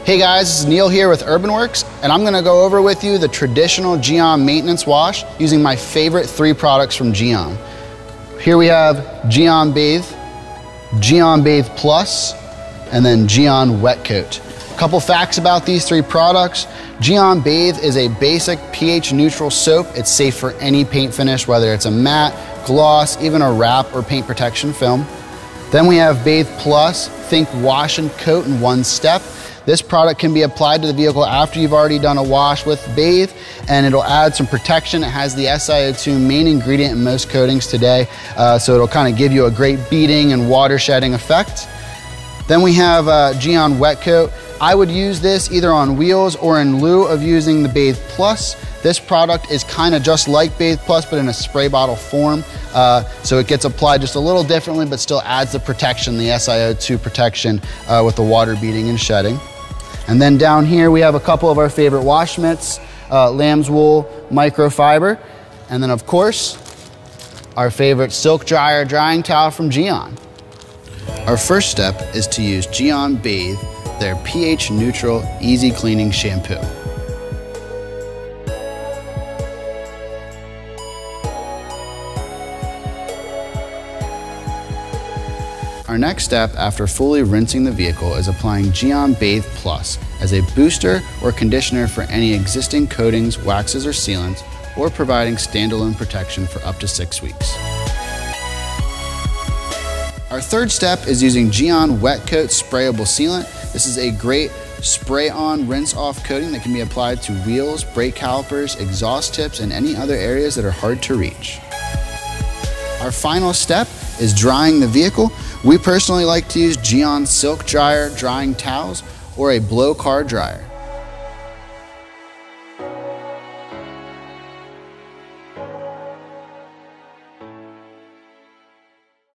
Hey guys, this is Neil here with Urban Werks, and I'm gonna go over with you the traditional GYEON maintenance wash using my favorite 3 products from GYEON. Here we have GYEON Bathe Plus, and then GYEON Wet Coat. A couple facts about these 3 products. GYEON Bathe is a basic pH neutral soap. It's safe for any paint finish, whether it's a matte, gloss, even a wrap or paint protection film. Then we have Bathe Plus. Think wash and coat in one step. This product can be applied to the vehicle after you've already done a wash with Bathe, and it'll add some protection. It has the SiO2 main ingredient in most coatings today, so it'll kind of give you a great beading and water shedding effect. Then we have GYEON Wet Coat. I would use this either on wheels or in lieu of using the Bathe Plus. This product is kind of just like Bathe Plus, but in a spray bottle form. So it gets applied just a little differently, but still adds the protection, the SiO2 protection with the water beading and shedding. And then down here we have a couple of our favorite wash mitts, lamb's wool microfiber, and then of course our favorite silk dryer drying towel from GYEON. Our first step is to use GYEON Bathe, their pH neutral easy cleaning shampoo. Our next step after fully rinsing the vehicle is applying GYEON Bathe Plus as a booster or conditioner for any existing coatings, waxes, or sealants, or providing standalone protection for up to 6 weeks. Our third step is using GYEON Wet Coat Sprayable Sealant. This is a great spray-on, rinse-off coating that can be applied to wheels, brake calipers, exhaust tips, and any other areas that are hard to reach. Our final step is drying the vehicle. We personally like to use GYEON Silk Dryer drying towels or a blow car dryer.